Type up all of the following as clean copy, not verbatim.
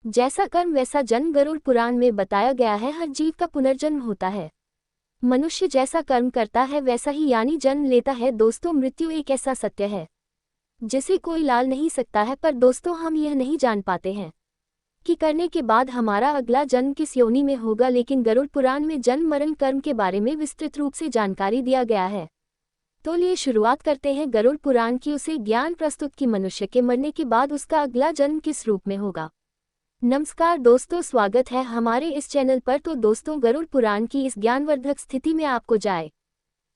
जैसा कर्म वैसा जन्म गरुड़ पुराण में बताया गया है, हर जीव का पुनर्जन्म होता है। मनुष्य जैसा कर्म करता है वैसा ही यानी जन्म लेता है। दोस्तों, मृत्यु एक ऐसा सत्य है जिसे कोई लाल नहीं सकता है, पर दोस्तों हम यह नहीं जान पाते हैं कि करने के बाद हमारा अगला जन्म किस योनि में होगा। लेकिन गरुड़ पुराण में जन्म मरण कर्म के बारे में विस्तृत रूप से जानकारी दिया गया है। तो लिए शुरुआत करते हैं गरुड़ पुराण की। उसे ज्ञान प्रस्तुत की मनुष्य के मरने के बाद उसका अगला जन्म किस रूप में होगा। नमस्कार दोस्तों, स्वागत है हमारे इस चैनल पर। तो दोस्तों, गरुड़ पुराण की इस ज्ञानवर्धक स्थिति में आपको जाए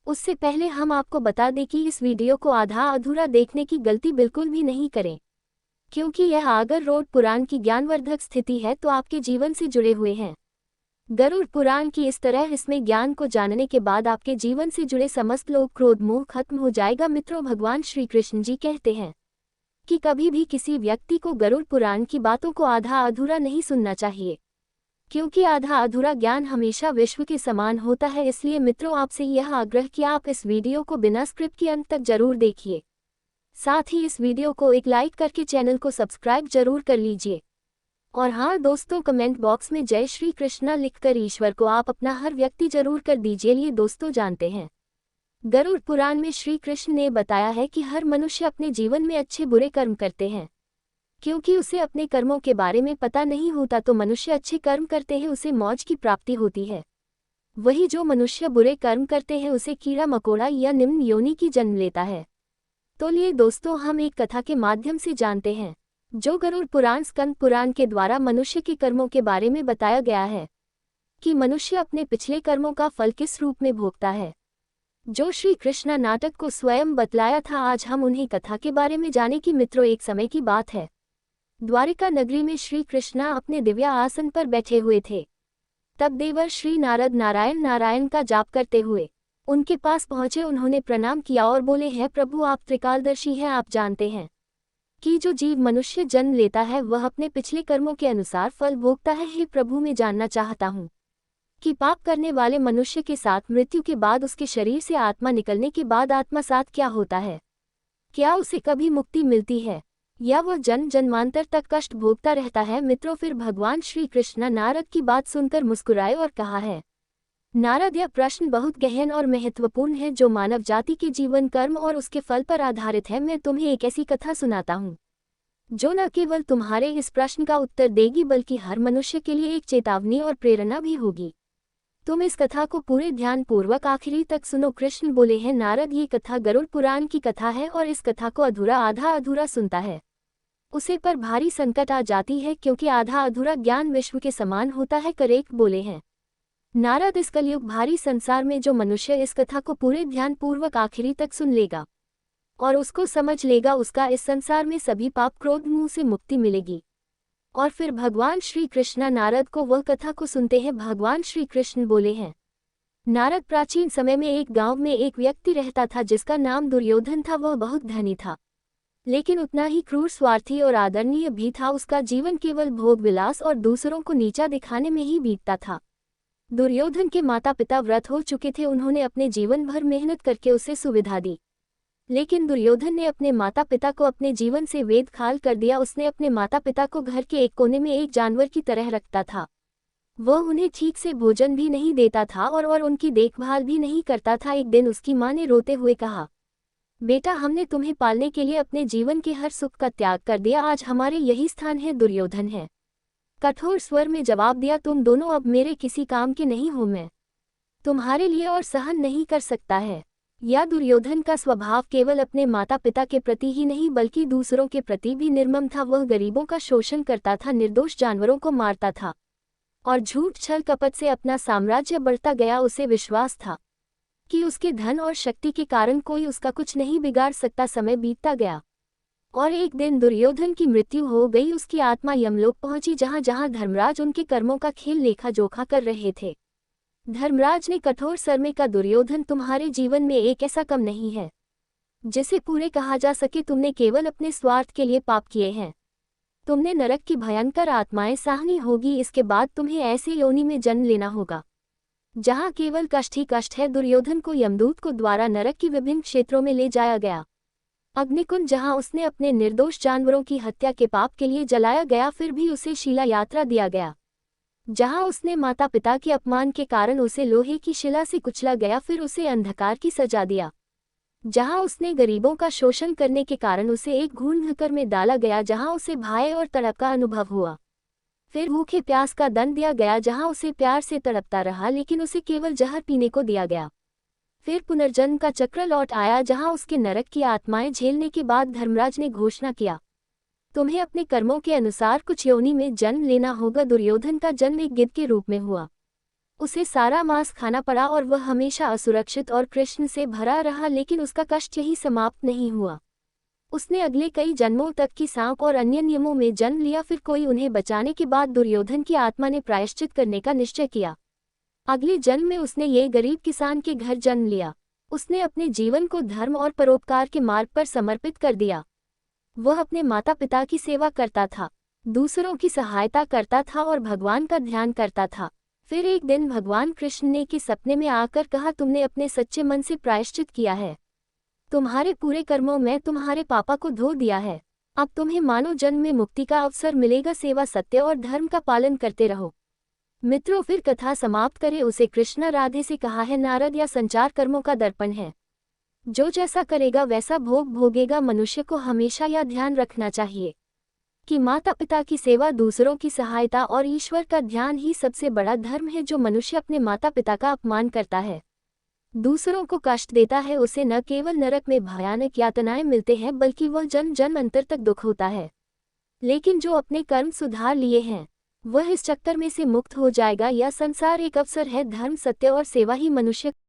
उससे पहले हम आपको बता दें कि इस वीडियो को आधा अधूरा देखने की गलती बिल्कुल भी नहीं करें, क्योंकि यह अगर गरुड़ पुराण की ज्ञानवर्धक स्थिति है तो आपके जीवन से जुड़े हुए हैं। गरुड़ पुराण की इस तरह इसमें ज्ञान को जानने के बाद आपके जीवन से जुड़े समस्त लोभ क्रोध मोह खत्म हो जाएगा। मित्रों, भगवान श्री कृष्ण जी कहते हैं कि कभी भी किसी व्यक्ति को गरुड़ पुराण की बातों को आधा अधूरा नहीं सुनना चाहिए, क्योंकि आधा अधूरा ज्ञान हमेशा विश्व के समान होता है। इसलिए मित्रों, आपसे यह आग्रह कि आप इस वीडियो को बिना स्क्रिप्ट के अंत तक जरूर देखिए। साथ ही इस वीडियो को एक लाइक करके चैनल को सब्सक्राइब जरूर कर लीजिए। और हाँ दोस्तों, कमेंट बॉक्स में जय श्री कृष्णा लिखकर ईश्वर को आप अपना हर व्यक्ति जरूर कर दीजिए। लिए दोस्तों, जानते हैं गरुड़ पुराण में श्री कृष्ण ने बताया है कि हर मनुष्य अपने जीवन में अच्छे बुरे कर्म करते हैं, क्योंकि उसे अपने कर्मों के बारे में पता नहीं होता। तो मनुष्य अच्छे कर्म करते हैं उसे मौज की प्राप्ति होती है, वही जो मनुष्य बुरे कर्म करते हैं उसे कीड़ा मकोड़ा या निम्न योनि की जन्म लेता है। तो लिए दोस्तों, हम एक कथा के माध्यम से जानते हैं जो गरुड़ पुराण स्कंद पुराण के द्वारा मनुष्य के कर्मों के बारे में बताया गया है कि मनुष्य अपने पिछले कर्मों का फल किस रूप में भोगता है, जो श्री कृष्ण नाटक को स्वयं बतलाया था। आज हम उन्हीं कथा के बारे में जाने की। मित्रों, एक समय की बात है, द्वारिका नगरी में श्री कृष्ण अपने दिव्य आसन पर बैठे हुए थे। तब देवर श्री नारद नारायण नारायण का जाप करते हुए उनके पास पहुंचे। उन्होंने प्रणाम किया और बोले, हैं प्रभु, आप त्रिकालदर्शी हैं, आप जानते हैं कि जो जीव मनुष्य जन्म लेता है वह अपने पिछले कर्मों के अनुसार फल भोगता है। हे प्रभु, मैं जानना चाहता हूँ कि पाप करने वाले मनुष्य के साथ मृत्यु के बाद उसके शरीर से आत्मा निकलने के बाद आत्मा साथ क्या होता है? क्या उसे कभी मुक्ति मिलती है या वह जन्म जन्मांतर तक कष्ट भोगता रहता है? मित्रों, फिर भगवान श्री कृष्ण नारद की बात सुनकर मुस्कुराए और कहा है, नारद, यह प्रश्न बहुत गहन और महत्वपूर्ण है जो मानव जाति के जीवन कर्म और उसके फल पर आधारित है। मैं तुम्हें एक ऐसी कथा सुनाता हूँ जो न केवल तुम्हारे इस प्रश्न का उत्तर देगी बल्कि हर मनुष्य के लिए एक चेतावनी और प्रेरणा भी होगी। तुम इस कथा को पूरे ध्यान पूर्वक आखिरी तक सुनो। कृष्ण बोले हैं, नारद, ये कथा गरुड़ पुराण की कथा है और इस कथा को अधूरा आधा अधूरा सुनता है उसे पर भारी संकट आ जाती है, क्योंकि आधा अधूरा ज्ञान विश्व के समान होता है। करेक्ट बोले हैं नारद, इस कलयुग भारी संसार में जो मनुष्य इस कथा को पूरे ध्यान पूर्वक आखिरी तक सुन लेगा और उसको समझ लेगा, उसका इस संसार में सभी पाप क्रोध मोह से मुक्ति मिलेगी। और फिर भगवान श्री कृष्ण नारद को वह कथा को सुनते हैं। भगवान श्री कृष्ण बोले हैं, नारद, प्राचीन समय में एक गांव में एक व्यक्ति रहता था जिसका नाम दुर्योधन था। वह बहुत धनी था, लेकिन उतना ही क्रूर, स्वार्थी और आदरणीय भी था। उसका जीवन केवल भोग विलास और दूसरों को नीचा दिखाने में ही बीतता था। दुर्योधन के माता पिता व्रत हो चुके थे, उन्होंने अपने जीवन भर मेहनत करके उसे सुविधा दी, लेकिन दुर्योधन ने अपने माता पिता को अपने जीवन से वेद खाल कर दिया। उसने अपने माता पिता को घर के एक कोने में एक जानवर की तरह रखता था। वह उन्हें ठीक से भोजन भी नहीं देता था और उनकी देखभाल भी नहीं करता था। एक दिन उसकी माँ ने रोते हुए कहा, बेटा, हमने तुम्हें पालने के लिए अपने जीवन के हर सुख का त्याग कर दिया, आज हमारे यही स्थान है। दुर्योधन है कठोर स्वर में जवाब दिया, तुम दोनों अब मेरे किसी काम के नहीं हो, मैं तुम्हारे लिए और सहन नहीं कर सकता है। या दुर्योधन का स्वभाव केवल अपने माता पिता के प्रति ही नहीं बल्कि दूसरों के प्रति भी निर्मम था। वह गरीबों का शोषण करता था, निर्दोष जानवरों को मारता था और झूठ छल कपट से अपना साम्राज्य बढ़ता गया। उसे विश्वास था कि उसके धन और शक्ति के कारण कोई उसका कुछ नहीं बिगाड़ सकता। समय बीतता गया और एक दिन दुर्योधन की मृत्यु हो गई। उसकी आत्मा यमलोक पहुंची, जहां जहां धर्मराज उनके कर्मों का खेल लेखा जोखा कर रहे थे। धर्मराज ने कठोर स्वर में कहा, दुर्योधन, तुम्हारे जीवन में एक ऐसा कम नहीं है जिसे पूरे कहा जा सके। तुमने केवल अपने स्वार्थ के लिए पाप किए हैं। तुमने नरक की भयंकर आत्माएं सहनी होगी। इसके बाद तुम्हें ऐसे योनि में जन्म लेना होगा जहां केवल कष्ट ही कष्ट है। दुर्योधन को यमदूत को द्वारा नरक की विभिन्न क्षेत्रों में ले जाया गया। अग्निकुंड जहां उसने अपने निर्दोष जानवरों की हत्या के पाप के लिए जलाया गया, फिर भी उसे शिला यात्रा दिया गया। जहां उसने माता पिता के अपमान के कारण उसे लोहे की शिला से कुचला गया, फिर उसे अंधकार की सजा दिया। जहां उसने गरीबों का शोषण करने के कारण उसे एक घून में डाला गया, जहां उसे भय और तड़प का अनुभव हुआ। फिर भूखे प्यास का दंड दिया गया, जहां उसे प्यार से तड़पता रहा लेकिन उसे केवल जहर पीने को दिया गया। फिर पुनर्जन्म का चक्र लौट आया, जहां उसके नरक की आत्माएं झेलने के बाद धर्मराज ने घोषणा किया, तुम्हें अपने कर्मों के अनुसार कुछ योनि में जन्म लेना होगा। दुर्योधन का जन्म एक गिद्ध के रूप में हुआ। उसे सारा मांस खाना पड़ा और वह हमेशा असुरक्षित और कृष्ण से भरा रहा, लेकिन उसका कष्ट यही समाप्त नहीं हुआ। उसने अगले कई जन्मों तक की सांप और अन्य नियमों में जन्म लिया। फिर कोई उन्हें बचाने के बाद दुर्योधन की आत्मा ने प्रायश्चित करने का निश्चय किया। अगले जन्म में उसने ये गरीब किसान के घर जन्म लिया। उसने अपने जीवन को धर्म और परोपकार के मार्ग पर समर्पित कर दिया। वह अपने माता पिता की सेवा करता था, दूसरों की सहायता करता था और भगवान का ध्यान करता था। फिर एक दिन भगवान कृष्ण ने के सपने में आकर कहा, तुमने अपने सच्चे मन से प्रायश्चित किया है, तुम्हारे पूरे कर्मों में तुम्हारे पापा को धो दिया है। अब तुम्हें मानव जन्म में मुक्ति का अवसर मिलेगा। सेवा, सत्य और धर्म का पालन करते रहो। मित्रों, फिर कथा समाप्त करे उसे कृष्ण राधे से कहा है, नारद या संचार कर्मों का दर्पण है। जो जैसा करेगा वैसा भोग भोगेगा। मनुष्य को हमेशा यह ध्यान रखना चाहिए कि माता पिता की सेवा, दूसरों की सहायता और ईश्वर का ध्यान ही सबसे बड़ा धर्म है। जो मनुष्य अपने माता पिता का अपमान करता है, दूसरों को कष्ट देता है, उसे न केवल नरक में भयानक यातनाएं मिलते हैं बल्कि वह जन्म जन्मांतर तक दुख होता है। लेकिन जो अपने कर्म सुधार लिए हैं, वह इस चक्कर में से मुक्त हो जाएगा। यह संसार एक अवसर है। धर्म, सत्य और सेवा ही मनुष्य